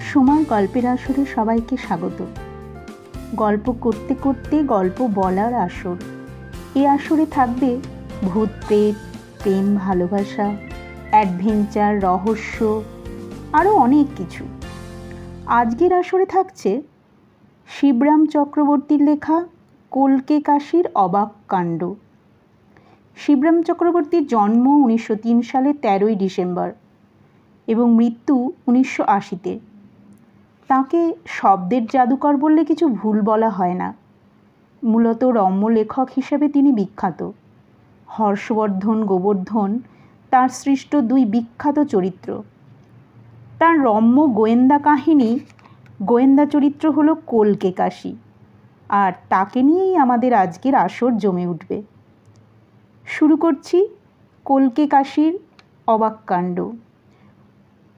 সোমার গল্পের আসরে সবাইকে স্বাগত। গল্প করতে করতে গল্প বলার আসর। এই আসরে থাকবে ভূত প্রেত, প্রেম ভালোবাসা, অ্যাডভেঞ্চার, রহস্য, আরও অনেক কিছু। আজকের আসরে থাকছে শিবরাম চক্রবর্তীর লেখা কল্কে কাশীর অবাক কাণ্ড। শিবরাম চক্রবর্তীর জন্ম 1903 সালে 13ই ডিসেম্বর এবং মৃত্যু 1980-তে। তাকে শব্দের জাদুকর বললে কিছু ভুল বলা হয় না। মূলত রম্য লেখক হিসেবে তিনি বিখ্যাত। হর্ষবর্ধন, গোবর্ধন তার সৃষ্ট দুই বিখ্যাত চরিত্র। তার রম্য গোয়েন্দা কাহিনী, গোয়েন্দা চরিত্র হলো কল্কে কাশী, আর তাকে নিয়েই আমাদের আজকের আসর জমে উঠবে। শুরু করছি কল্কে কাশীর অবাক কাণ্ড।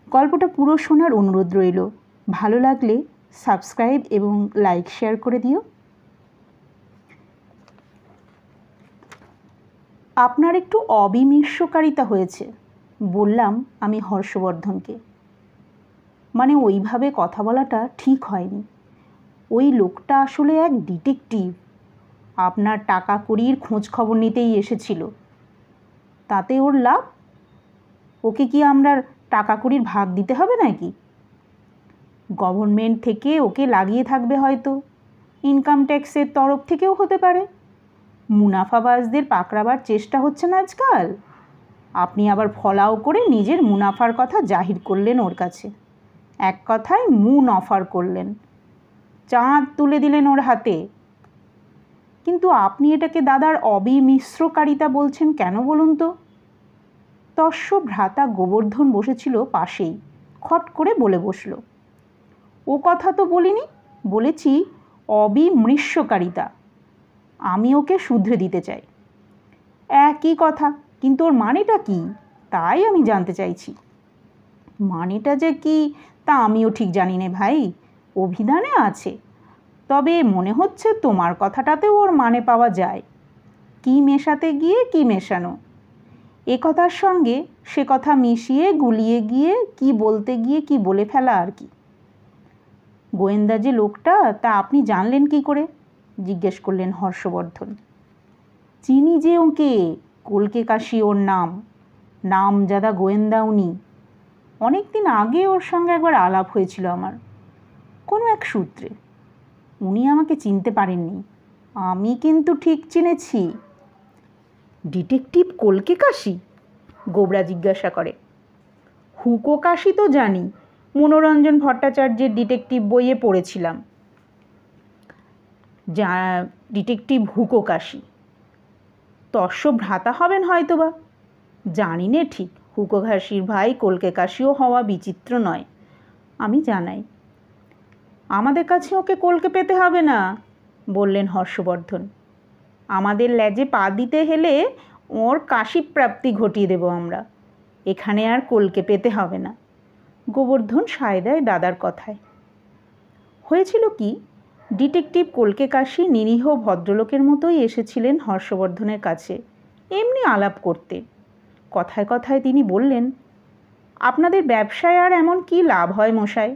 গল্পটা পুরো শোনার অনুরোধ রইল। ভালো লাগলে সাবস্ক্রাইব এবং লাইক শেয়ার করে দিও। আপনার একটু অবিমৃষ্যকারিতা হয়েছে, বললাম আমি হর্ষবর্ধনকে। মানে ওইভাবে কথা বলাটা ঠিক হয়নি। ওই লোকটা আসলে এক ডিটেকটিভ। আপনার টাকা কড়ির খোঁজ খবর নিতেই এসেছিল। তাতে ওর লাভ? ওকে কি আমরা টাকা কড়ির ভাগ দিতে হবে নাকি? গভর্নমেন্ট থেকে ওকে লাগিয়ে থাকবে হয়তো, ইনকাম ট্যাক্সের তরফ থেকেও হতে পারে। মুনাফাবাজদের পাকড়াবার চেষ্টা হচ্ছে না আজকাল। আপনি আবার ফলাও করে নিজের মুনাফার কথা জাহির করলেন ওর কাছে। এক কথায় অফার করলেন, চাঁদ তুলে দিলেন ওর হাতে। কিন্তু আপনি এটাকে দাদার অবিমিশ্রকারিতা বলছেন কেন বলুন তো? তস্য ভ্রাতা গোবর্ধন বসেছিল পাশেই, খট করে বলে বসল, ও কথা তো বলিনি, বলেছি অবিমৃষ্যকারিতা। আমি ওকে শুধরে দিতে চাই। একই কথা, কিন্তু ওর মানেটা কি তাই আমি জানতে চাইছি। মানেটা যে কি তা আমিও ঠিক জানি নে ভাই, অভিধানে আছে। তবে মনে হচ্ছে তোমার কথাটাতেও ওর মানে পাওয়া যায়। কি মেশাতে গিয়ে কি মেশানো, এ কথার সঙ্গে সে কথা মিশিয়ে গুলিয়ে গিয়ে কি বলতে গিয়ে কি বলে ফেলা আর কি। গোয়েন্দা যে লোকটা তা আপনি জানলেন কি করে? জিজ্ঞেস করলেন হর্ষবর্ধন। চিনি যে ওকে, কল্কে কাশী ওর নাম, নামজাদা গোয়েন্দা উনি। অনেক দিন আগে ওর সঙ্গে একবার আলাপ হয়েছিল আমার, কোনো এক সূত্রে। উনি আমাকে চিনতে পারেননি, আমি কিন্তু ঠিক চিনেছি। ডিটেকটিভ কল্কে কাশী? গোবরা জিজ্ঞাসা করে। হুকো কাশী তো জানি, মনোরঞ্জন ভট্টাচার্যের ডিটেকটিভ বইয়ে পড়েছিলাম। যা ডিটেকটিভ হুকো কাশী তস্য ভ্রাতা হবেন হয়তো বা, জানি নে ঠিক। হুকো কাশীর ভাই কল্কে কাশীও হওয়া বিচিত্র নয়, আমি জানাই। আমাদের কাছে ওকে কল্কে পেতে হবে না, বললেন হর্ষবর্ধন। আমাদের ল্যাজে পা দিতে হেলে ওর কাশী প্রাপ্তি ঘটিয়ে দেব আমরা। এখানে আর কল্কে পেতে হবে না। গোবর্ধন সায় দেয় দাদার কথায়। হয়েছিল কি, ডিটেকটিভ কল্কে কাশী নিরীহ ভদ্রলোকের মতোই এসেছিলেন হর্ষবর্ধনের কাছে এমনি আলাপ করতে। কথায় কথায় তিনি বললেন, আপনাদের ব্যবসায় আর এমন কি লাভ হয় মশাই?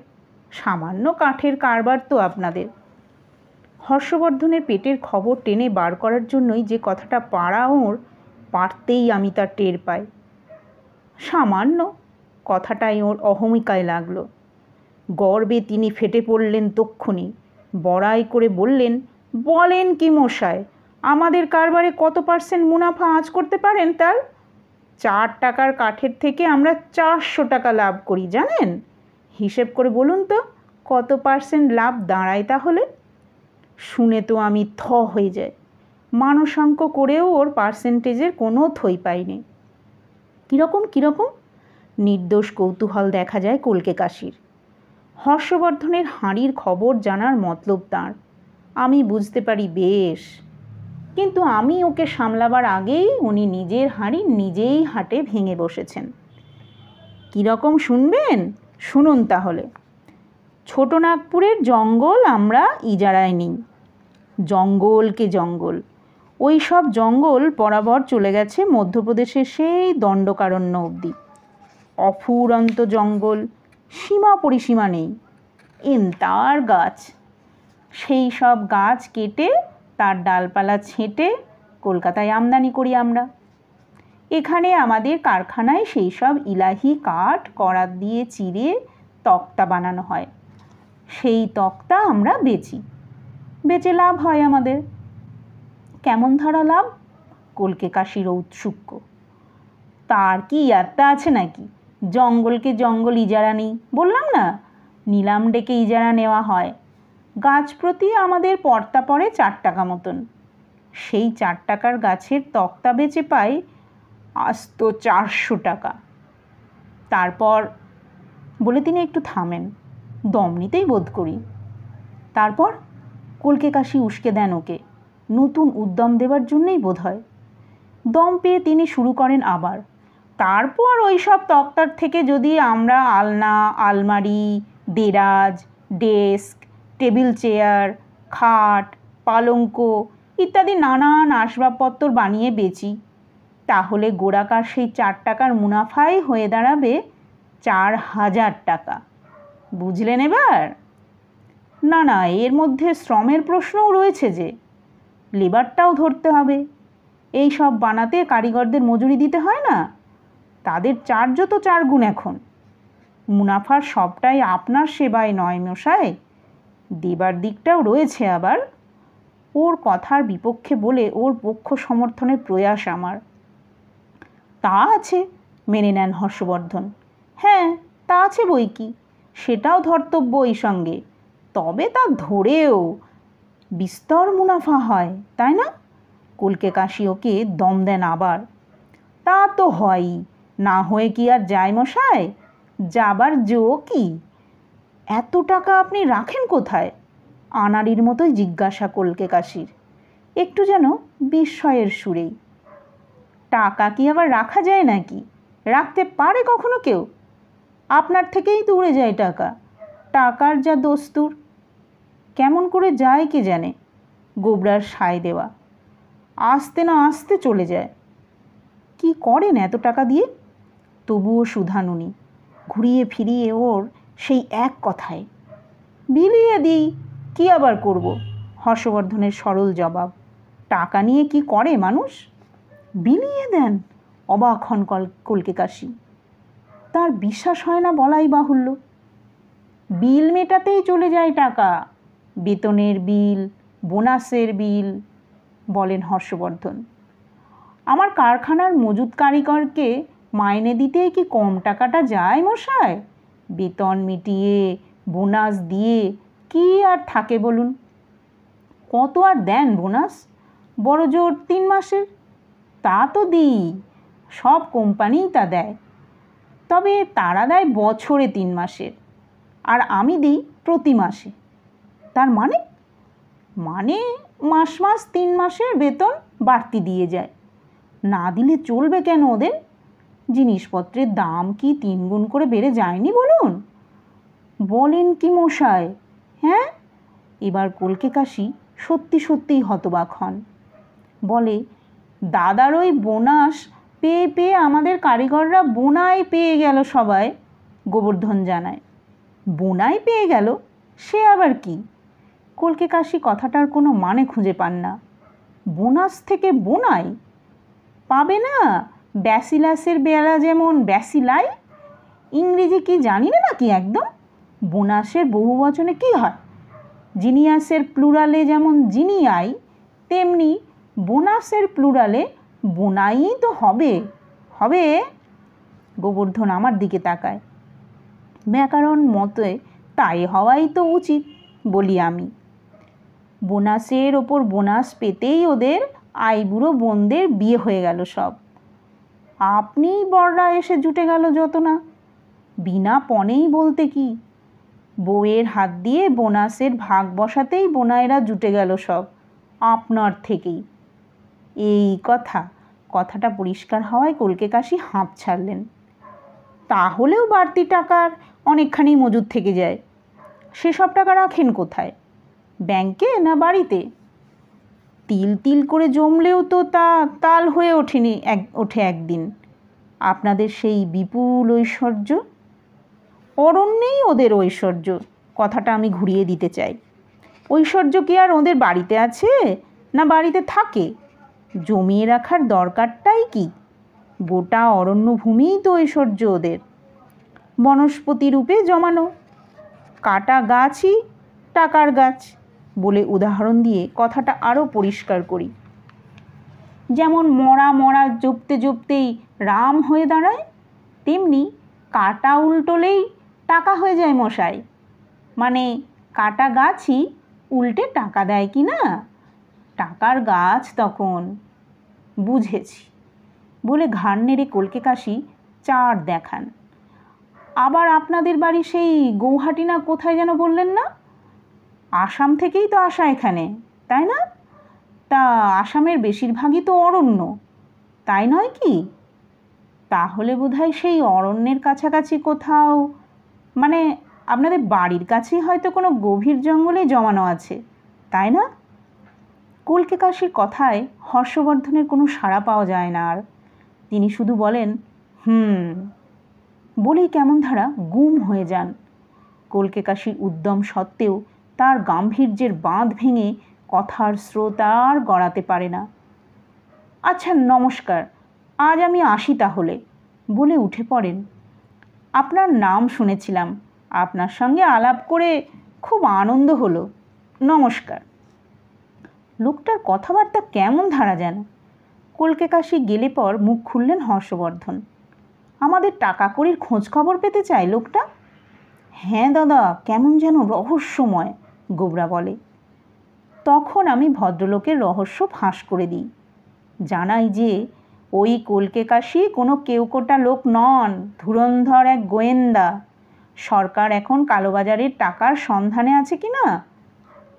সামান্য কাঠের কারবার তো আপনাদের। হর্ষবর্ধনের পেটের খবর টেনে বার করার জন্যই যে কথাটা পাড়া ওর, পারতেই আমি তার টের পাই। সামান্য কথাটাই ওর অহমিকায় লাগলো। গর্বে তিনি ফেটে পড়লেন তক্ষুনি, বড়াই করে বললেন, বলেন কি মশাই, আমাদের কারবারে কত % মুনাফা আঁচ করতে পারেন তার? 4 টাকার কাঠের থেকে আমরা 400 টাকা লাভ করি, জানেন? হিসেব করে বলুন তো কত % লাভ দাঁড়ায় তাহলে? শুনে তো আমি থ হয়ে যাই। মানসাঙ্ক করেও ওর পার্সেন্টেজের কোনো থই পাইনি। কীরকম? নির্দোষ কৌতূহল দেখা যায় কল্কে কাশীর। হর্ষবর্ধনের হাঁড়ির খবর জানার মতলব তাঁর, আমি বুঝতে পারি বেশ। কিন্তু আমি ওকে সামলাবার আগেই উনি নিজের হাঁড়ি নিজেই হাটে ভেঙে বসেছেন। কীরকম শুনবেন? শুনুন তাহলে। ছোটনাগপুরের জঙ্গল আমরা ইজারায় নিই। জঙ্গলকে জঙ্গল, ওই সব জঙ্গল বরাবর চলে গেছে মধ্যপ্রদেশের সেই দণ্ডকারণ্য অবধি। অফুরন্ত জঙ্গল, সীমা পরিসীমা নেই। এন্তার গাছ। সেই সব গাছ কেটে তার ডালপালা ছেঁটে কলকাতায় আমদানি করি আমরা। এখানে আমাদের কারখানায় সেই সব ইলাহি কাঠ করাত দিয়ে চিরে তক্তা বানানো হয়। সেই তক্তা আমরা বেচি, বেচে লাভ হয় আমাদের। কেমন ধারা লাভ? কলকে কাশির ঔৎসুক্য। তার কি ইয়াত্তা আছে নাকি? জঙ্গলকে জঙ্গল ইজারা নেই, বললাম না, নিলাম ডেকে ইজারা নেওয়া হয়। গাছ প্রতি আমাদের পড়তা পড়ে 4 টাকা মতন। সেই 4 টাকার গাছের তক্তা বেচে পাই আস্ত 400 টাকা। তারপর বলে তিনি একটু থামেন, দম নিতেই বোধ করি। তারপর কলকে কাশি উস্কে দেন ওকে, নতুন উদ্যম দেবার জন্যই বোধ হয়। দম পেয়ে তিনি শুরু করেন আবার। তারপর ওই সব তক্তার থেকে যদি আমরা আলনা, আলমারি, দেরাজ, ডেস্ক, টেবিল চেয়ার, খাট, পালঙ্ক ইত্যাদি নানান আসবাবপত্র বানিয়ে বেচি, তাহলে গোড়াকার সেই 4 টাকার মুনাফাই হয়ে দাঁড়াবে 4000 টাকা। বুঝলেন এবার? না না, এর মধ্যে শ্রমের প্রশ্নও রয়েছে যে, লেবারটাও ধরতে হবে। এই সব বানাতে কারিগরদের মজুরি দিতে হয় না? তাদের চার্জও তো 4 গুণ এখন। মুনাফার সবটাই আপনার সেবায় নয় মশাই, দেবার দিকটাও রয়েছে আবার। ওর কথার বিপক্ষে বলে ওর পক্ষ সমর্থনের প্রয়াস আমার। তা আছে, মেনে নেন হর্ষবর্ধন। হ্যাঁ, তা আছে বই কি, সেটাও ধর্তব্য এই সঙ্গে। তবে তা ধরেও বিস্তর মুনাফা হয়, তাই না? কলকে কাশি ওকে দম দেন আবার। তা তো হয়ই, না হয়ে কি আর যায় মশাই? যাবার জো কি? এত টাকা আপনি রাখেন কোথায়? আনাড়ির মতোই জিজ্ঞাসা কলকে কাশির, একটু যেন বিস্ময়ের সুরেই। টাকা কি আবার রাখা যায় নাকি? রাখতে পারে কখনো কেউ? আপনার থেকেই তো উড়ে যায় টাকা। টাকার যা দস্তুর, কেমন করে যায় কে জানে। গোবরার সায় দেওয়া, আসতে না আসতে চলে যায়। কি করেন এত টাকা দিয়ে? তবুও সুধানুনি, ঘুরিয়ে ফিরিয়ে ওর সেই এক কথায়। বিলিয়ে দিই, কি আবার করব? হর্ষবর্ধনের সরল জবাব। টাকা নিয়ে কি করে মানুষ? বিলিয়ে দেন? অবাক হন কলকে কাশি। তার বিশ্বাস হয় না বলাই বাহুল্য। বিল মেটাতেই চলে যায় টাকা, বেতনের বিল, বোনাসের বিল, বলেন হর্ষবর্ধন। আমার কারখানার মজুদ কারিগরকে মাইনে দিতেই কি কম টাকাটা যায় মশাই? বেতন মিটিয়ে বোনাস দিয়ে কি আর থাকে বলুন? কত আর দেন বোনাস? বড় জোর 3 মাসের। তা তো দিই, সব কোম্পানিই তা দেয়। তবে তারা দেয় বছরে 3 মাসের, আর আমি দিই প্রতি মাসে। তার মানে মাস মাস 3 মাসের বেতন বাড়তি দিয়ে যায়। না দিলে চলবে কেন ওদের? জিনিসপত্রের দাম কি 3 গুণ করে বেড়ে যায়নি বলুন? বলেন কি মশাই? হ্যাঁ? এবার কলকে কাশি সত্যি সত্যিই হতবাক হন। বলে, দাদার ওই বোনাস পেয়ে পেয়ে আমাদের কারিগররা বোনাই পেয়ে গেল সবাই। গোবর্ধন জানায়। বোনাই পেয়ে গেল? সে আবার কি? কলকে কাশি কথাটার কোনো মানে খুঁজে পান না। বোনাস থেকে বোনাই পাবে না? ব্যাসিলাসের বেলা যেমন ব্যাসিলাই, ইংরেজি কি জানি না নাকি একদম? বোনাসের বহুবচনে কি হয়? জিনিয়াসের প্লুরালে যেমন জিনিয়াই, তেমনি বোনাসের প্লুরালে বোনাই তো হবে। হবে? গোবর্ধন আমার দিকে তাকায়। ব্যাকরণ মতে তাই হওয়াই তো উচিত, বলি আমি। বোনাসের ওপর বোনাস পেতেই ওদের আইবুড়ো বোনদের বিয়ে হয়ে গেল সব। আপনিই বড়রা এসে জুটে গেল যত না। বিনা পণেই বলতে কি, বউয়ের হাত দিয়ে বোনাসের ভাগ বসাতেই বোনাইরা জুটে গেল সব আপনার থেকেই। এই কথাটা পরিষ্কার হওয়ায় কলকে কাশি হাঁপ ছাড়লেন। তাহলেও বাড়তি টাকার অনেকখানি মজুদ থেকে যায়। সেসব টাকা রাখেন কোথায়? ব্যাংকে না বাড়িতে? তিল তিল করে জমলেও তো তা তাল হয়ে ওঠে একদিন। আপনাদের সেই বিপুল ঐশ্বর্য, অরণ্যেই ওদের ঐশ্বর্য। কথাটা আমি ঘুরিয়ে দিতে চাই। ঐশ্বর্য কি আর ওদের বাড়িতে আছে, না বাড়িতে থাকে? জমিয়ে রাখার দরকারটাই কি? গোটা অরণ্যভূমিই তো ঐশ্বর্য ওদের, বনস্পতি রূপে জমানো। কাটা গাছই টাকার গাছ বলে উদাহরণ দিয়ে কথাটা আরও পরিষ্কার করি। যেমন মরা মরা জপতে জপতেই রাম হয়ে দাঁড়ায়, তেমনি কাটা উল্টোলেই টাকা হয়ে যায় মশাই। মানে কাটা গাছই উল্টে টাকা দেয় কি না? টাকার গাছ তখন। বুঝেছি বলে ঘাড় নেড়ে কলকে কাশি চার দেখান। আবার আপনাদের বাড়ি সেই গৌহাটি না কোথায় যেন বললেন না? আসাম থেকেই তো আসা এখানে, তাই না? তা আসামের বেশিরভাগই তো অরণ্য, তাই নয় কি? তাহলে বোধহয় সেই অরণ্যের কাছাকাছি কোথাও, মানে আপনাদের বাড়ির কাছেই হয়তো কোনো গভীর জঙ্গলে জমানো আছে, তাই না? কলকে কাশির কথায় হর্ষবর্ধনের কোনো সাড়া পাওয়া যায় না আর। তিনি শুধু বলেন বলেই কেমন ধারা গুম হয়ে যান। কলকে কাশির উদ্যম সত্ত্বেও তার গাম্ভীর্যের বাঁধ ভেঙে কথার স্রোত আর গড়াতে পারে না। আচ্ছা নমস্কার, আজ আমি আসি তাহলে বলে উঠে পড়েন। আপনার নাম শুনেছিলাম, আপনার সঙ্গে আলাপ করে খুব আনন্দ হলো। নমস্কার। লোকটার কথাবার্তা কেমন ধারা যেন। কলকে কাশি গেলে পর মুখ খুললেন হর্ষবর্ধন। আমাদের টাকা কড়ির খোঁজ খবর পেতে চায় লোকটা। হ্যাঁ দাদা, কেমন যেন রহস্যময়, গোবরা বলে। তখন আমি ভদ্রলোকের রহস্য ফাঁস করে দিই। জানাই যে ওই কলকে কাশি কোনো কেউকোটা লোক নন, ধুরন্ধর এক গোয়েন্দা। সরকার এখন কালোবাজারের টাকার সন্ধানে আছে কি না,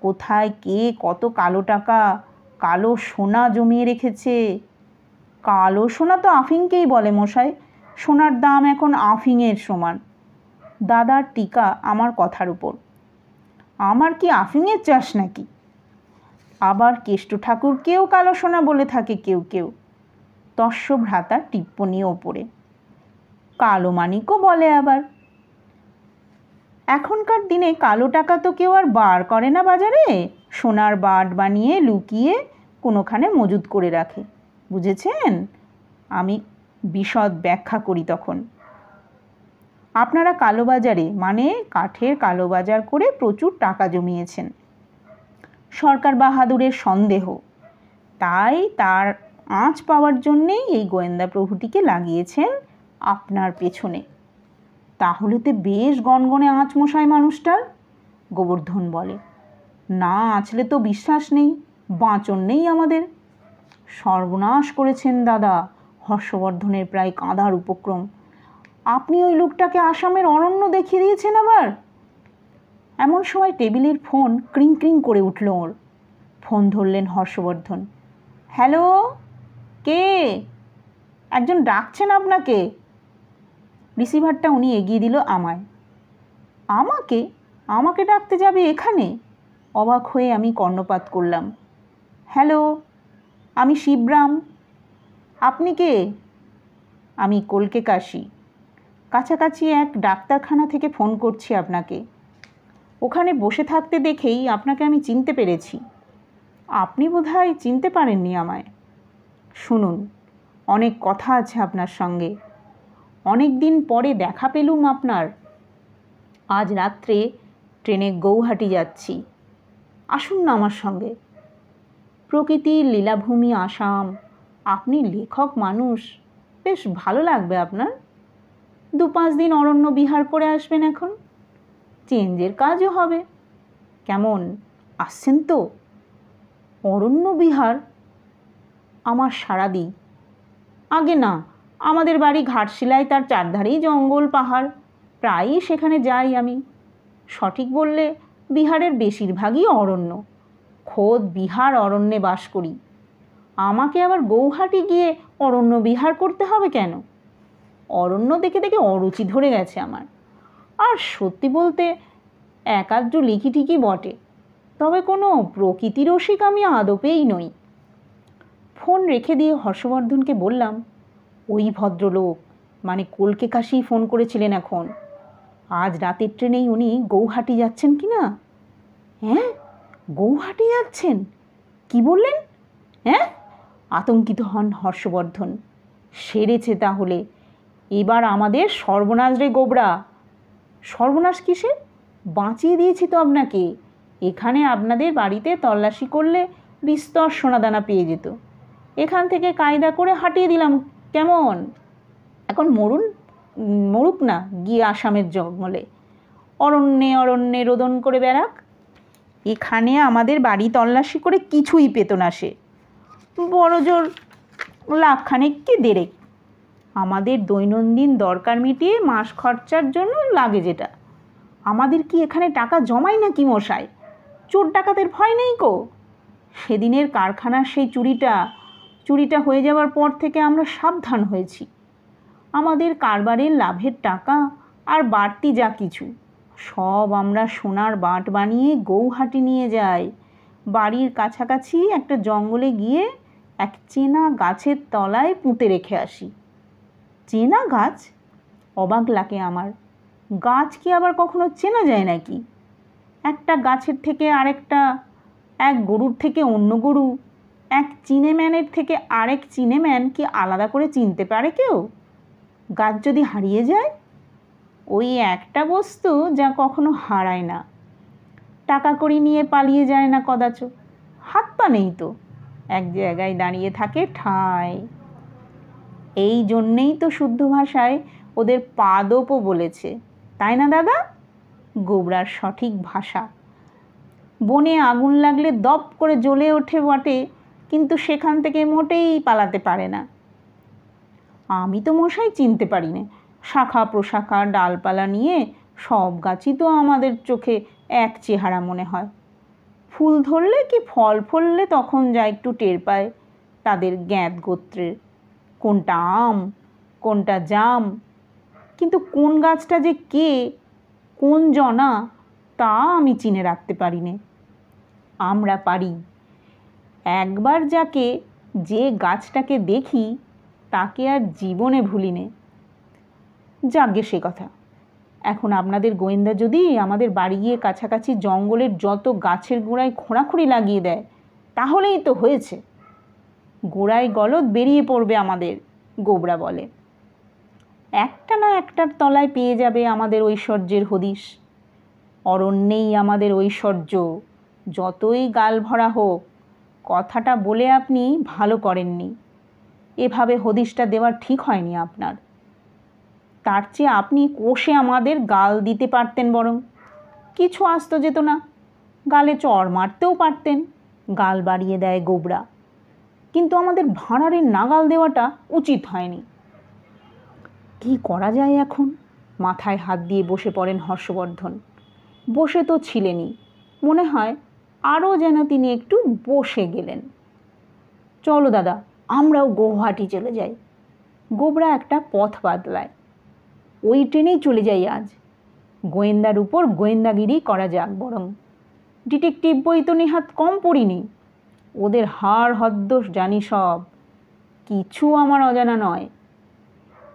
কোথায় কে কত কালো টাকা, কালো সোনা জমিয়ে রেখেছে। কালো সোনা তো আফিংকেই বলে মশাই, সোনার দাম এখন আফিংয়ের সমান। দাদার টিকা আমার কথার উপর। আমার কি আফিংয়ের চাষ নাকি? আবার কেষ্ট ঠাকুরকেও কালো সোনা বলে থাকে কেউ কেউ। তস্য ভ্রাতার টিপ্পনী ওপরে। কালো মানিকও বলে আবার। এখনকার দিনে কালো টাকা তো কেউ আর বার করে না বাজারে, সোনার বাট বানিয়ে লুকিয়ে কোনোখানে মজুত করে রাখে। বুঝেছেন? আমি বিশদ ব্যাখ্যা করি তখন। আপনারা কালোবাজারে, মানে কাঠের কালোবাজার করে প্রচুর টাকা জমিয়েছেন। সরকার বাহাদুরের সন্দেহ, তাই তার আঁচ পাওয়ার জন্যেই এই গোয়েন্দা প্রভুটিকে লাগিয়েছেন আপনার পেছনে। তাহলে তো বেশ গনগনে আঁচ মশাই মানুষটার, গোবর্ধন বলে। না আঁচলে তো বিশ্বাস নেই, বাঁচন নেই আমাদের। সর্বনাশ করেছেন দাদা, হর্ষবর্ধনের প্রায় কাঁদার উপক্রম। আপনি ওই লোকটাকে আসামের অরণ্য দেখিয়ে দিয়েছেন আবার। এমন সময় টেবিলের ফোন ক্রিং ক্রিং করে উঠল ওর। ফোন ধরলেন হর্ষবর্ধন। হ্যালো, কে? একজন ডাকছেন আপনাকে। রিসিভারটা উনি এগিয়ে দিল আমায়। আমাকে? আমাকে ডাকতে যাবে এখানে? অবাক হয়ে আমি কর্ণপাত করলাম। হ্যালো, আমি শিবরাম। আপনি কে? আমি কলকে কাশি। কাছাকাছি এক ডাক্তারখানা থেকে ফোন করছি আপনাকে। ওখানে বসে থাকতে দেখেই আপনাকে আমি চিনতে পেরেছি। আপনি বোধহয় চিনতে পারেননি আমায়। শুনুন, অনেক কথা আছে আপনার সঙ্গে। অনেক দিন পরে দেখা পেলুম আপনার। আজ রাত্রে ট্রেনে গৌহাটি যাচ্ছি, আসুন না আমার সঙ্গে। প্রকৃতির লীলাভূমি আসাম, আপনি লেখক মানুষ, বেশ ভালো লাগবে আপনার। 2-5 দিন অরণ্য বিহার করে আসবেন, এখন চেঞ্জের কাজও হবে। কেমন, আসছেন তো? অরণ্য বিহার? আমার সারা দিই। আগে না, আমাদের বাড়ি ঘাটশিলায়, তার চারধারেই জঙ্গল পাহাড়, প্রায়ই সেখানে যাই আমি। সঠিক বললে বিহারের বেশিরভাগই অরণ্য, খোদ বিহার অরণ্যে বাস করি। আমাকে আবার গৌহাটি গিয়ে অরণ্য বিহার করতে হবে কেন? অরণ্য দেখে দেখে অরুচি ধরে গেছে আমার। আর সত্যি বলতে একাদ্র লিখি ঠিকই বটে, তবে কোনো প্রকৃতি রসিক আমি আদপেই নই। ফোন রেখে দিয়ে হর্ষবর্ধনকে বললাম, ওই ভদ্রলোক মানে কলকে কাশি ফোন করেছিলেন এখন। আজ রাতের ট্রেনেই উনি গৌহাটি যাচ্ছেন কি না? হ্যাঁ, গৌহাটি যাচ্ছেন? কি বললেন? হ্যাঁ? আতঙ্কিত হন হর্ষবর্ধন। সেরেছে তাহলে, এবার আমাদের সর্বনাশ রে গোবরা। সর্বনাশ কিসের? বাঁচিয়ে দিয়েছি তো আপনাকে। এখানে আপনাদের বাড়িতে তল্লাশি করলে বিস্তর সোনাদানা পেয়ে যেত। এখান থেকে কায়দা করে হাঁটিয়ে দিলাম, কেমন? এখন মরুক না গিয়ে আসামের জঙ্গলে, অরণ্যে অরণ্যে রোদন করে বেড়াক। এখানে আমাদের বাড়ি তল্লাশি করে কিছুই পেত না সে। বড় জোর লাখখানেক কি দেড়েক। আমাদের দৈনন্দিন দরকার মিটিয়ে মাস খরচার জন্য লাগে যেটা। আমাদের কি এখানে টাকা জমায় না কি মশাই? চোর ডাকাতের ভয় নেই কো? সেদিনের কারখানার সেই চুরিটা হয়ে যাওয়ার পর থেকে আমরা সাবধান হয়েছি। আমাদের কারবারের লাভের টাকা আর বাড়তি যা কিছু সব আমরা সোনার বাঁট বানিয়ে গৌহাটি নিয়ে যাই। বাড়ির কাছাকাছি একটা জঙ্গলে গিয়ে এক চেনা গাছের তলায় পুঁতে রেখে আসি। চেনা গাছ? অবাক লাগে আমার। গাছ কি আবার কখনো চেনা যায় নাকি? একটা গাছের থেকে আরেকটা, এক গরুর থেকে অন্য গরু, এক চিনেম্যানের থেকে আরেক চিনেম্যান কি আলাদা করে চিনতে পারে কেউ? গাছ যদি হারিয়ে যায়, ওই একটা বস্তু যা কখনো হারায় না, টাকা কড়ি নিয়ে পালিয়ে যায় না কদাচ, হাত পা নেই তো, এক জায়গায় দাঁড়িয়ে থাকে ঠায়। এই জন্যেই তো শুদ্ধ ভাষায় ওদের পাদপও বলেছে, তাই না দাদা? গোবরার সঠিক ভাষা। বনে আগুন লাগলে দপ করে জ্বলে ওঠে বটে, কিন্তু সেখান থেকে মোটেই পালাতে পারে না। আমি তো মশাই চিনতে পারি না, শাখা প্রশাখা ডালপালা নিয়ে সব গাছই তো আমাদের চোখে এক চেহারা মনে হয়। ফুল ধরলে কি ফল ফললে তখন যা একটু টের পায় তাদের জ্ঞাত গোত্রের, কোনটা আম কোনটা জাম, কিন্তু কোন গাছটা যে কে, কোন জনা, তা আমি চিনে রাখতে পারি নে। আমরা পারি। একবার যে গাছটাকে দেখি তাকে আর জীবনে ভুলি নে। যাগ্গে সে কথা। এখন আপনাদের গোয়েন্দা যদি আমাদের বাড়ি গিয়ে কাছাকাছি জঙ্গলের যত গাছের গোড়ায় খোঁড়াখুঁড়ি লাগিয়ে দেয়, তাহলেই তো হয়েছে। গোড়ায় গলদ বেরিয়ে পড়বে আমাদের, গোবরা বলে। একটা না একটার তলায় পেয়ে যাবে আমাদের ঐশ্বর্যের হদিশ। অরণ্যেই আমাদের ঐশ্বর্য, যতই গাল ভরা হোক। কথাটা বলে আপনি ভালো করেননি। এভাবে হদিশটা দেওয়ার ঠিক হয়নি আপনার। তার চেয়ে আপনি কষে আমাদের গাল দিতে পারতেন, বরং কিছু আসত যেত না। গালে চড় মারতেও পারতেন। গাল বাড়িয়ে দেয় গোবরা। কিন্তু আমাদের ভাঁড়ারের নাগাল দেওয়াটা উচিত হয়নি। কি করা যায় এখন? মাথায় হাত দিয়ে বসে পড়েন হর্ষবর্ধন। বসে তো ছিলেনই, মনে হয় আরও যেন তিনি একটু বসে গেলেন। চলো দাদা, আমরাও গৌহাটি চলে যাই। গোবরা একটা পথ বাদলায়। ওই ট্রেনেই চলে যাই আজ। গোয়েন্দার উপর গোয়েন্দাগিরি করা যাক বরং। ডিটেকটিভ বই তো নেহাত কম পড়িনি। ওদের হাড় হদ্দোষ জানি সব, কিছু আমার অজানা নয়।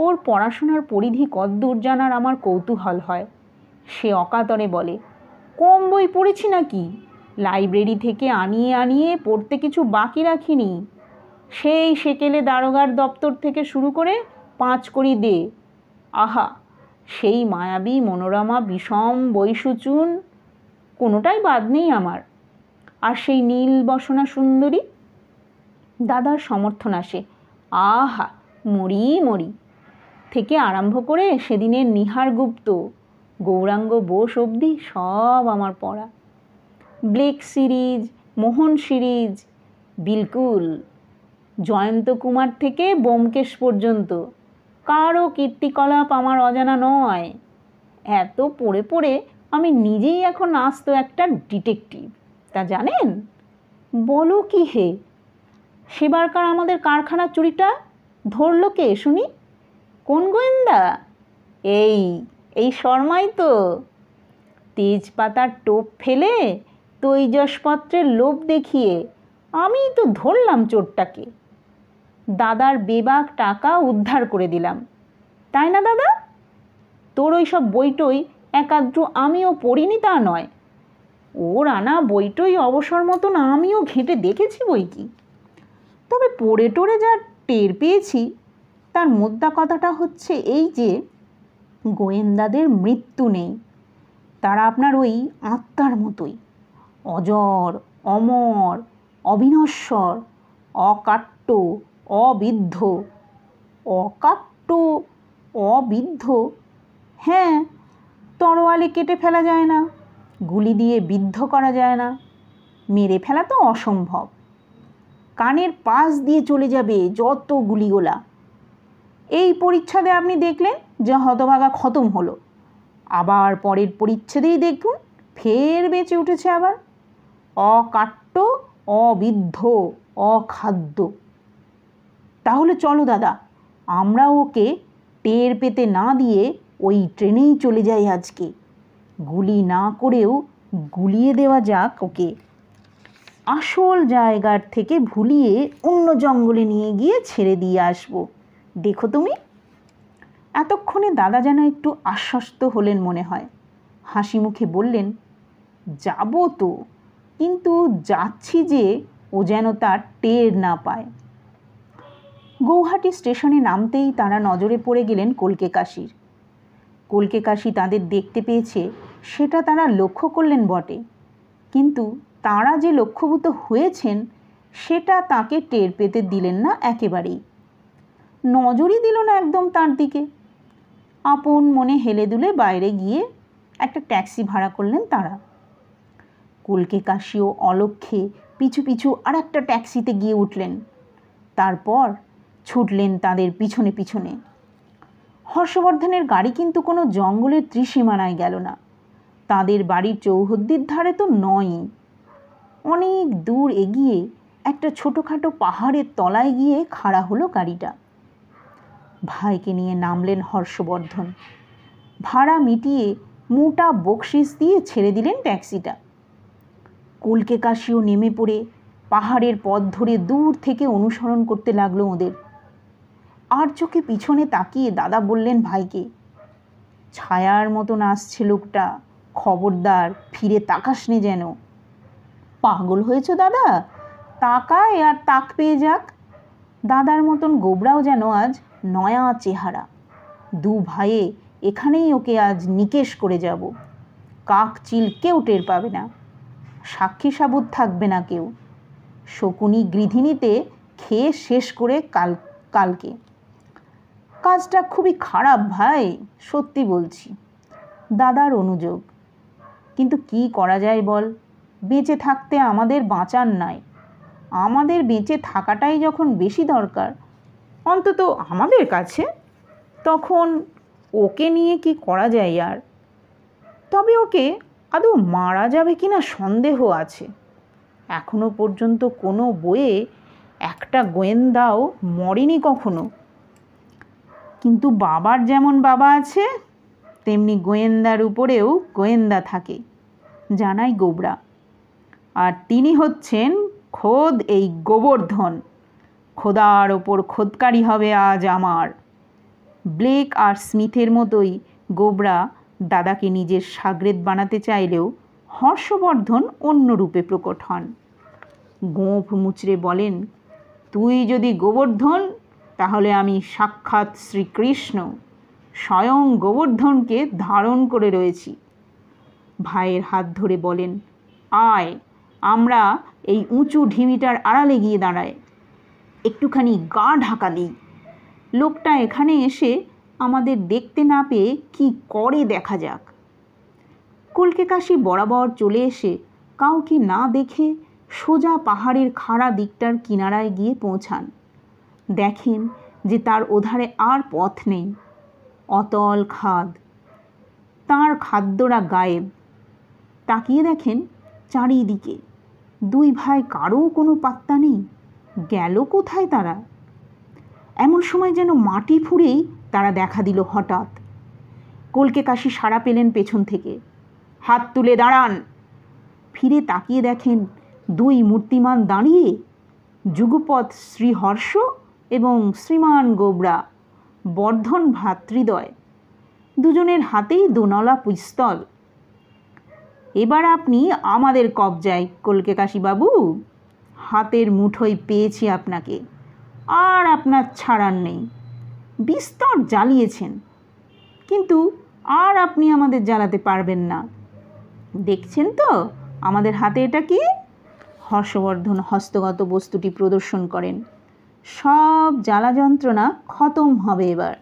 ওর পড়াশোনার পরিধি কদ্দূর জানার আমার কৌতূহল হয়। সে অকাতরে বলে, কম বই পড়েছি নাকি? লাইব্রেরি থেকে আনিয়ে পড়তে কিছু বাকি রাখিনি। সেই সেকেলে দারোগার দপ্তর থেকে শুরু করে 5 কড়ি দে, আহা সেই মায়াবী মনোরমা বিষম বৈশুচুন, কোনোটাই বাদ নেই আমার। আর সেই নীল বসনা সুন্দরী, দাদার সমর্থন আসে, আহা মরি থেকে আরম্ভ করে সেদিনের নিহার গুপ্ত, গৌরাঙ্গ বোস অবধি সব আমার পড়া। ব্লেক সিরিজ, মোহন সিরিজ, বিলকুল। জয়ন্ত কুমার থেকে ব্যোমকেশ পর্যন্ত কারও কীর্তিকলাপ আমার অজানা নয়। এত পড়ে পড়ে আমি নিজেই এখন আস্ত একটা ডিটেকটিভ, তা জানেন? বলো কি হে? সেবারকার আমাদের কারখানার চুরিটা ধরল কে শুনি? কোন গোয়েন্দা? এই শর্মাই তো। তেজপাতার টোপ ফেলে তৈজসপত্রের লোভ দেখিয়ে আমি তো ধরলাম চোরটাকে। দাদার বেবাক টাকা উদ্ধার করে দিলাম, তাই না দাদা? তোর ওই সব বইটই একাদ্রু আমিও পড়িনি তা নয়, ওর আনা বইটই অবসর মতন আমিও ঘেঁটে দেখেছি বই কি। তবে পড়ে টড়ে যা টের পেয়েছি তার মোদ্দা কথাটা হচ্ছে এই যে গোয়েন্দাদের মৃত্যু নেই, তারা আপনার ওই আত্মার মতোই অজর, অমর, অবিনশ্বর, অকাট্য, অবিদ্ধ। অকাট্য, অবিদ্ধ? হ্যাঁ, তরোয়ালে কেটে ফেলা যায় না, গুলি দিয়ে বিদ্ধ করা যায় না, মেরে ফেলা তো অসম্ভব। কানের পাশ দিয়ে চলে যাবে যত গুলিগোলা। এই পরিচ্ছদে আপনি দেখলেন যে হতভাগা খতম হলো, আবার পরের পরিচ্ছেদেই দেখুন ফের বেঁচে উঠেছে আবার। অকাট্য, অবিদ্ধ, অখাদ্য। তাহলে চলো দাদা, আমরা ওকে টের পেতে না দিয়ে ওই ট্রেনেই চলে যাই আজকে। গুলি না করেও গুলিয়ে দেওয়া যাক ওকে, আসল জায়গার থেকে ভুলিয়ে অন্য জঙ্গলে নিয়ে গিয়ে ছেড়ে দিয়ে আসবো। দেখো তুমি। এতক্ষণে দাদা যেন একটু আশ্বস্ত হলেন মনে হয়, হাসি মুখে বললেন, যাব তো, কিন্তু যাচ্ছি যে ও যেন তার টের না পায়। গৌহাটি স্টেশনে নামতেই তারা নজরে পড়ে গেলেন কলকে কাশির। কলকে কাশি তাদের দেখতে পেয়েছে সেটা তারা লক্ষ্য করলেন বটে, কিন্তু তারা যে লক্ষ্যভূত হয়েছেন সেটা তাকে টের পেতে দিলেন না একেবারেই। নজরই দিল না একদম তার দিকে। আপন মনে হেলে দুলে বাইরে গিয়ে একটা ট্যাক্সি ভাড়া করলেন তারা। কলকে কাশিও অলক্ষ্যে পিছু পিছু আর একটা ট্যাক্সিতে গিয়ে উঠলেন। তারপর ছুটলেন তাদের পিছনে পিছনে। হর্ষবর্ধনের গাড়ি কিন্তু কোনো জঙ্গলের ত্রিসীমানায় গেল না, তাদের বাড়ির চৌহদ্দির ধারে তো নয়ই। অনেক দূর এগিয়ে একটা ছোটোখাটো পাহাড়ের তলায় গিয়ে খাড়া হলো গাড়িটা। ভাইকে নিয়ে নামলেন হর্ষবর্ধন। ভাড়া মিটিয়ে মোটা বকশিস দিয়ে ছেড়ে দিলেন ট্যাক্সিটা। কলকে কাশিও নেমে পড়ে পাহাড়ের পথ ধরে দূর থেকে অনুসরণ করতে লাগলো ওদের। আর চোখে পিছনে তাকিয়ে দাদা বললেন ভাইকে, ছায়ার মতন আসছে লোকটা, খবরদার ফিরে তাকাস নে যেন। পাগল হয়েছ দাদা? তাকায় আর তাক পেয়ে যাক। দাদার মতন গোবরাও যেন আজ নয়া চেহারা। দু ভাইয়ে এখানেই ওকে আজ নিকেশ করে যাব। কাক চিল কেউ টের পাবে না, সাক্ষী সাবুত থাকবে না কেউ। শকুনি গৃধিণীতে খেয়ে শেষ করে কালকে। কাজটা খুবই খারাপ ভাই, সত্যি বলছি। দাদার অনুযোগ। কিন্তু কি করা যায় বল, বেঁচে থাকতে আমাদের বাঁচার নাই। আমাদের বেঁচে থাকাটাই যখন বেশি দরকার, অন্তত আমাদের কাছে, তখন ওকে নিয়ে কি করা যায় আর। তবে ওকে আদৌ মারা যাবে কি না সন্দেহ আছে। এখনো পর্যন্ত কোনো বইয়ে একটা গোয়েন্দাও মরেনি কখনো। কিন্তু বাবার যেমন বাবা আছে তেমনি গোয়েন্দার উপরেও গোয়েন্দা থাকে, জানাই গোবরা। আর তিনি হচ্ছেন খোদ এই গোবর্ধন। খোদার ওপর খোদকারি হবে আজ আমার। ব্লেক আর স্মিথের মতোই গোবরা দাদাকে নিজের সাগরেদ বানাতে চাইলেও হর্ষবর্ধন অন্য রূপে প্রকট হন। গোঁফ মুচড়ে বলেন, তুই যদি গোবর্ধন তাহলে আমি সাক্ষাৎ শ্রীকৃষ্ণ, স্বয়ং গোবর্ধনকে ধারণ করে রয়েছি। ভাইয়ের হাত ধরে বলেন, আয় আমরা এই উঁচু ঢিবিটার আড়ালে গিয়ে দাঁড়ায়, একটুখানি গা ঢাকা দিই। লোকটা এখানে এসে আমাদের দেখতে না পেয়ে কি করে দেখা যাক। কলকে কাশি বরাবর চলে এসে কাউকে না দেখে সোজা পাহাড়ের খাড়া দিকটার কিনারায় গিয়ে পৌঁছান। দেখেন যে তার ওধারে আর পথ নেই, অতল খাদ। তার খাদ্যরা গায়েব। তাকিয়ে দেখেন চারিদিকে, দুই ভাই কারও কোনো পাত্তা নেই। গেল কোথায় তারা? এমন সময় যেন মাটি ফুঁড়েই তারা দেখা দিল হঠাৎ। কলকে কাশি সাড়া পেলেন পেছন থেকে, হাত তুলে দাঁড়ান। ফিরে তাকিয়ে দেখেন দুই মূর্তিমান দাঁড়িয়ে, যুগপৎ শ্রীহর্ষ এবং শ্রীমান গোবরা, বর্ধন ভ্রাতৃদ্বয়। দুজনের হাতেই দোনলা পিস্তল। এবার আপনি আমাদের কবজায় কলকে কাশীবাবু, হাতের মুঠোয় পেয়েছি আপনাকে, আর আপনার ছাড়ার নেই। বিস্তর জ্বালিয়েছেন, কিন্তু আর আপনি আমাদের জ্বালাতে পারবেন না। দেখছেন তো আমাদের হাতে এটা কি? হর্ষবর্ধন হস্তগত বস্তুটি প্রদর্শন করেন। সব জ্বালা যন্ত্রণা খতম হবে এবার,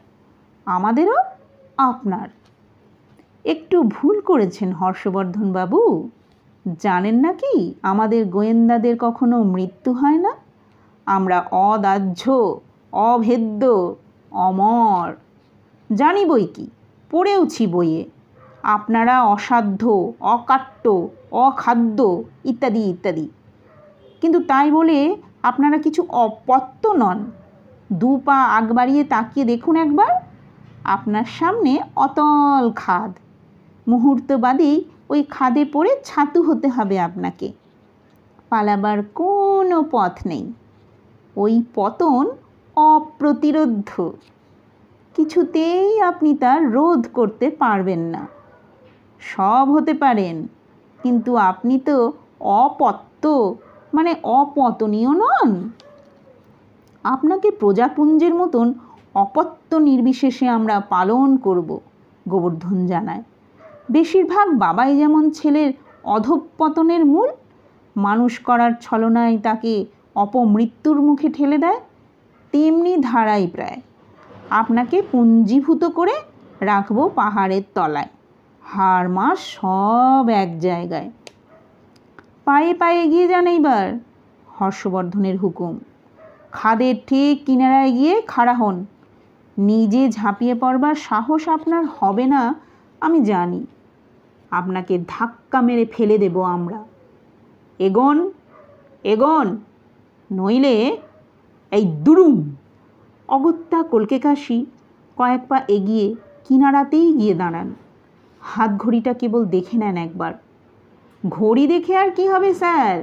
আমাদেরও আপনার। একটু ভুল করেছেন হর্ষবর্ধন বাবু। জানেন না কি আমাদের গোয়েন্দাদের কখনো মৃত্যু হয় না? আমরা অদাহ্য, অভেদ্য, অমর। জানি বই কি, পড়েওছি বইয়ে। আপনারা অসাধ্য, অকাট্য, অখাদ্য ইত্যাদি ইত্যাদি। কিন্তু তাই বলে আপনারা কিছু অপত্য নন। 2 পা আগ বাড়িয়ে তাকিয়ে দেখুন একবার, আপনার সামনে অতল খাদ। মুহূর্ত বাদেই ওই খাদে পড়ে ছাতু হতে হবে আপনাকে। পালাবার কোনো পথ নেই। ওই পতন অপ্রতিরোধ্য, কিছুতেই আপনি তার রোধ করতে পারবেন না। সব হতে পারেন, কিন্তু আপনি তো অপত্য, মানে অপতনীয় নন। আপনাকে প্রজাপুঞ্জের মতন অপত্য নির্বিশেষে আমরা পালন করব, গোবর্ধন জানায়। বেশিরভাগ বাবাই যেমন ছেলের অধঃপতনের মূল, মানুষ করার ছলনায় তাকে অপমৃত্যুর মুখে ঠেলে দেয়, তেমনি ধারাই প্রায়। আপনাকে পুঞ্জীভূত করে রাখবো পাহাড়ের তলায়, হাড় মাস সব এক জায়গায়। পায়ে পায়ে এগিয়ে যান এইবার, হর্ষবর্ধনের হুকুম। খাদের ঠিক কিনারায় গিয়ে খাড়া হন। নিজে ঝাঁপিয়ে পড়বার সাহস আপনার হবে না আমি জানি। আপনাকে ধাক্কা মেরে ফেলে দেব আমরা। এগোন, এগোন, নইলে এই দুরুম। অগত্যা কলকে কাশী কয়েক পা এগিয়ে কিনারাতেই গিয়ে দাঁড়ান। হাত ঘড়িটা কেবল দেখে নেন একবার। ঘড়ি দেখে আর কি হবে স্যার,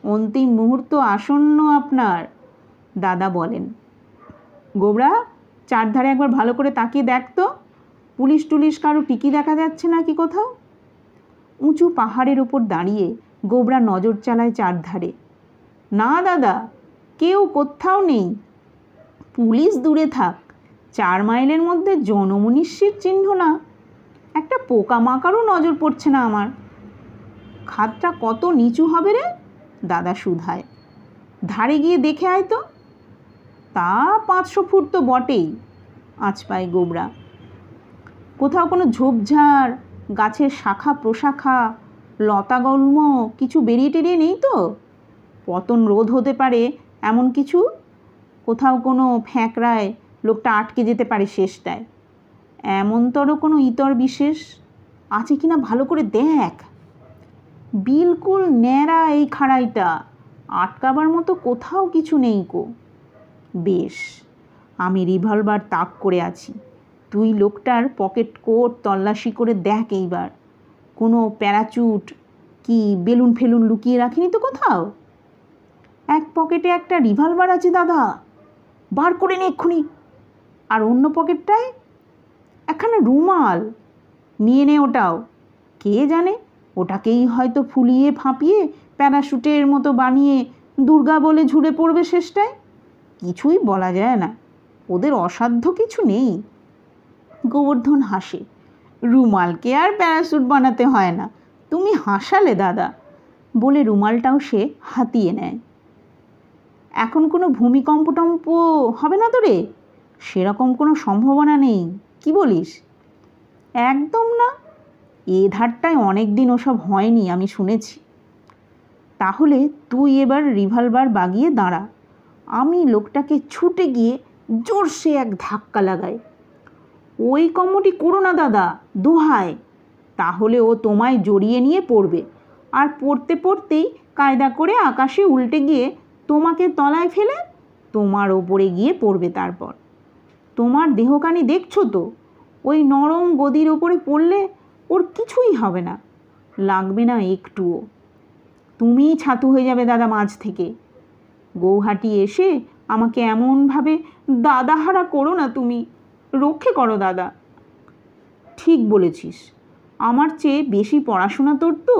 অন্তিম মুহূর্ত আসন্ন আপনার, দাদা বলেন। গোবরা, চারধারে একবার ভালো করে তাকিয়ে দেখ তো, পুলিশ টুলিশ কারো টিকি দেখা যাচ্ছে না কি কোথাও? উঁচু পাহাড়ের ওপর দাঁড়িয়ে গোবরা নজর চালায় চারধারে। না দাদা, কেউ কোথাও নেই। পুলিশ দূরে থাক, 4 মাইলের মধ্যে জনমনীষীর চিহ্ন না। একটা পোকামাকড়ও নজর পড়ছে না আমার। খাদটা কত নিচু হবে রে? দাদা শুধায়। ধারে গিয়ে দেখে আয় তো। তা 500 ফুট তো বটেই, আঁচ পায় গোবরা। কোথাও কোনো ঝোপঝাড়, গাছের শাখা প্রশাখা, লতাগুল্ম কিছু বেরিয়ে টেরিয়ে নেই তো? পতন রোধ হতে পারে এমন কিছু? কোথাও কোনো ফ্যাঁকড়ায় লোকটা আটকে যেতে পারে শেষটায়, এমনতর কোনো ইতর বিশেষ আছে কিনা ভালো করে দেখ। বিলকুল ন্যাড়া এই খাড়াইটা, আটকাবার মতো কোথাও কিছু নেই কো। বেশ, আমি রিভলভার তাক করে আছি। তুই লোকটার পকেট কোট তল্লাশি করে দেখ এইবার, কোনো প্যারাচুট কি বেলুন ফেলুন লুকিয়ে রাখিনি তো কোথাও? এক পকেটে একটা রিভলভার আছে দাদা, বার করে নে এক্ষুনি। আর অন্য পকেটটায় একখানা রুমাল, নিয়ে নে ওটাও। কে জানে, ওটাকেই হয়তো ফুলিয়ে ফাঁপিয়ে প্যারাশুটের মতো বানিয়ে দুর্গা বলে ঝুড়ে পড়বে শেষটায়। কিছুই বলা যায় না, ওদের অসাধ্য কিছু নেই। গোবর্ধন হাসে। রুমালকে আর প্যারাশুট বানাতে হয় না, তুমি হাসালে দাদা, বলে রুমালটাও সে হাতিয়ে নেয়। এখন কোনো ভূমিকম্প টম্প হবে না তো রে? সেরকম কোনো সম্ভাবনা নেই, কি বলিস? একদম না, এ ধারটায় অনেক দিন ওসব হয়নি আমি শুনেছি। তাহলে তুই এবার রিভলভার বাগিয়ে দাঁড়া, আমি লোকটাকে ছুটে গিয়ে জোরসে এক ধাক্কা লাগাই। ওই কম্মটি করো না দাদা, দোহায়, তাহলে ও তোমায় জড়িয়ে নিয়ে পড়বে, আর পড়তে পড়তেই কায়দা করে আকাশে উল্টে গিয়ে তোমাকে তলায় ফেলে তোমার ওপরে গিয়ে পড়বে। তারপর তোমার দেহখানি দেখছো তো, ওই নরম গদির ওপরে পড়লে ওর কিছুই হবে না, লাগবে না একটুও। তুমিই ছাতু হয়ে যাবে দাদা মাঝ থেকে। গৌহাটি এসে আমাকে এমনভাবে দাদাহারা করো না, তুমি রক্ষে করো দাদা। ঠিক বলেছিস, আমার চেয়ে বেশি পড়াশোনা তোর তো।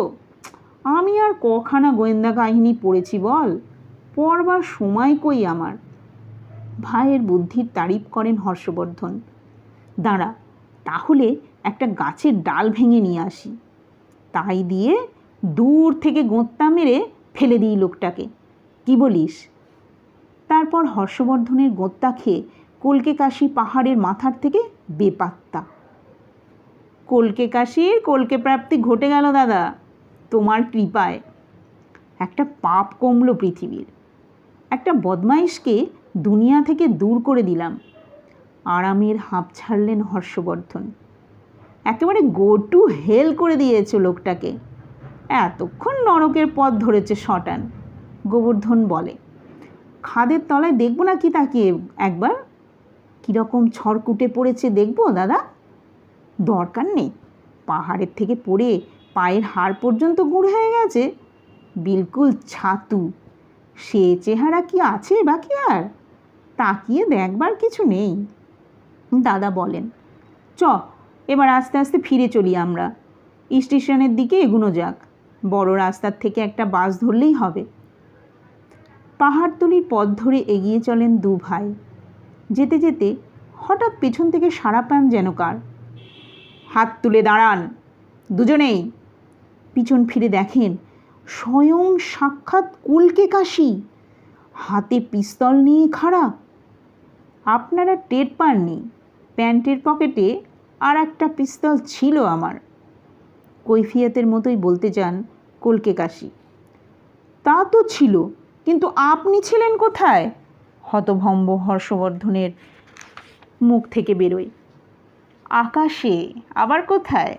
আমি আর কখানা গোয়েন্দা কাহিনী পড়েছি বল, পড়বার সময় কই আমার। ভাইয়ের বুদ্ধির তারিফ করেন হর্ষবর্ধন। দাঁড়া, তাহলে একটা গাছের ডাল ভেঙে নিয়ে আসি, তাই দিয়ে দূর থেকে গোঁত্তা মেরে ফেলে দিই লোকটাকে, কি বলিস? তারপর হর্ষবর্ধনের গোঁত্তা খেয়ে কলকে কাশি পাহাড়ের মাথার থেকে বেপাত্তা। কলকে কাশির কলকে প্রাপ্তি ঘটে গেল দাদা, তোমার কৃপায়। একটা পাপ কমলো পৃথিবীর, একটা বদমাইশকে দুনিয়া থেকে দূর করে দিলাম। আরামের হাঁপ ছাড়লেন হর্ষবর্ধন। একেবারে গো টু হেল করে দিয়েছে লোকটাকে, এতক্ষণ নরকের পথ ধরেছে শটান। গোবর্ধন বলে, খাদের তলায় দেখবো না কি তাকিয়ে একবার? কীরকম ছড়কুটে পড়েছে দেখবো দাদা? দরকার নেই, পাহাড়ের থেকে পড়ে পায়ের হাড় পর্যন্ত গুঁড় হয়ে গেছে, বিলকুল ছাতু। সে চেহারা কি আছে বাকি আর? তাকিয়ে দেখবার কিছু নেই। দাদা বলেন, চ এবার আস্তে আস্তে ফিরে চলি আমরা, স্টেশনের দিকে এগুনো যাক, বড় রাস্তার থেকে একটা বাস ধরলেই হবে। পাহাড়তলির পথ ধরে এগিয়ে চলেন দু ভাই। যেতে যেতে হঠাৎ পেছন থেকে সাড়া পান যেন কার। হাত তুলে দাঁড়ান দুজনেই। পিছন ফিরে দেখেন স্বয়ং সাক্ষাৎ কলকে কাশি, হাতে পিস্তল নিয়ে খাড়া। আপনারা টের পাননি, প্যান্টের পকেটে আর একটা পিস্তল ছিল আমার। কৈফিয়তের মতোই বলতে চান কলকে কাশি। তা তো ছিল, কিন্তু আপনি ছিলেন কোথায়? হতভম্ব হর্ষবর্ধনের মুখ থেকে বেরোয়। আকাশে, আবার কোথায়?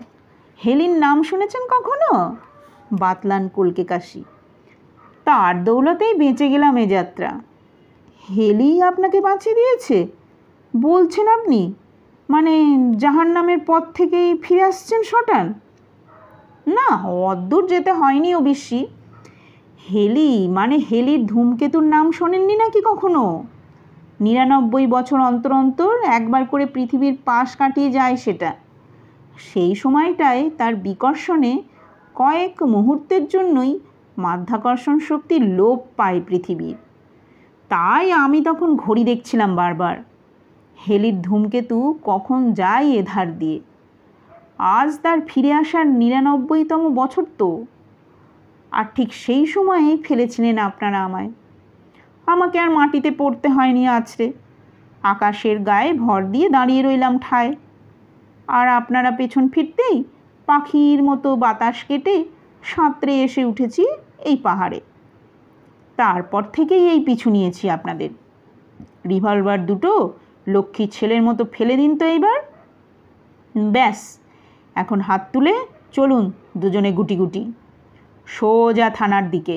হেলির নাম শুনেছেন কখনো? বাতলান কলকে কাশি। তার দৌলতেই বেঁচে গেলাম এ যাত্রা। হেলি আপনাকে বাঁচিয়ে দিয়েছে বলছেন আপনি? মানে জাহান্নামের পথ থেকেই ফিরে আসছেন শটান? না, অদ্দূর যেতে হয়নি অবশ্যি। হেলি মানে হেলির ধূমকেতুর নাম শোনেননি নাকি কখনো? 99 বছর অন্তর অন্তর একবার করে পৃথিবীর পাশ কাটিয়ে যায় সেটা। সেই সময়টায় তার বিকর্ষণে কয়েক মুহূর্তের জন্যই মাধ্যাকর্ষণ শক্তির লোপ পায় পৃথিবীর। তাই আমি তখন ঘড়ি দেখছিলাম বারবার, হেলির ধূমকেতু কখন যায় এধার দিয়ে। আজ তার ফিরে আসার 99তম বছর তো। আর ঠিক সেই সময়েই ফেলেছিলেন আপনারা আমায়। আমাকে আর মাটিতে পড়তে হয়নি আছড়ে, আকাশের গায়ে ভর দিয়ে দাঁড়িয়ে রইলাম ঠায়। আর আপনারা পেছন ফিরতেই পাখির মতো বাতাস কেটে সাঁতরে এসে উঠেছি এই পাহাড়ে। তারপর থেকেই এই পিছু নিয়েছি আপনাদের। রিভলভার দুটো লক্ষ্মীর ছেলের মতো ফেলে দিন তো এইবার। ব্যাস, এখন হাত তুলে চলুন দুজনে গুটি গুটি সোজা থানার দিকে।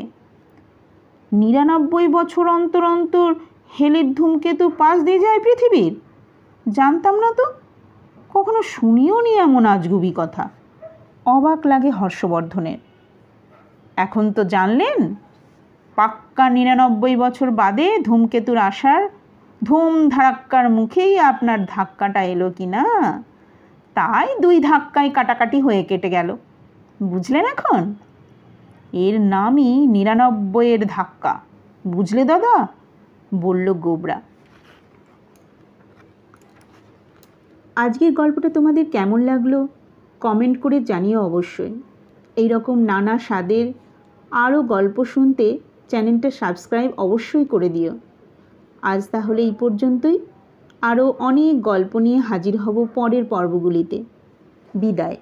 99 বছর অন্তর অন্তর হেলির ধূমকেতু পাশ দিয়ে যায় পৃথিবীর? জানতাম না তো, কখনো শুনিও নি এমন আজগুবি কথা। অবাক লাগে হর্ষবর্ধনের। এখন তো জানলেন, পাক্কা 99 বছর বাদে ধূমকেতুর আসার ধুম ধাক্কার মুখেই আপনার ধাক্কাটা এলো কি না, তাই 2 ধাক্কায় কাটাকাটি হয়ে কেটে গেল। বুঝলেন এখন? এর নামই 99-এর ধাক্কা, বুঝলে দাদা? বলল গোবরা। আজকের গল্পটা তোমাদের কেমন লাগলো কমেন্ট করে জানিও অবশ্যই। এই রকম নানা স্বাদের আরও গল্প শুনতে চ্যানেলটা সাবস্ক্রাইব অবশ্যই করে দিও। আজ তাহলে এই পর্যন্তই। আরও অনেক গল্প নিয়ে হাজির হব পরের পর্বগুলিতে। বিদায়।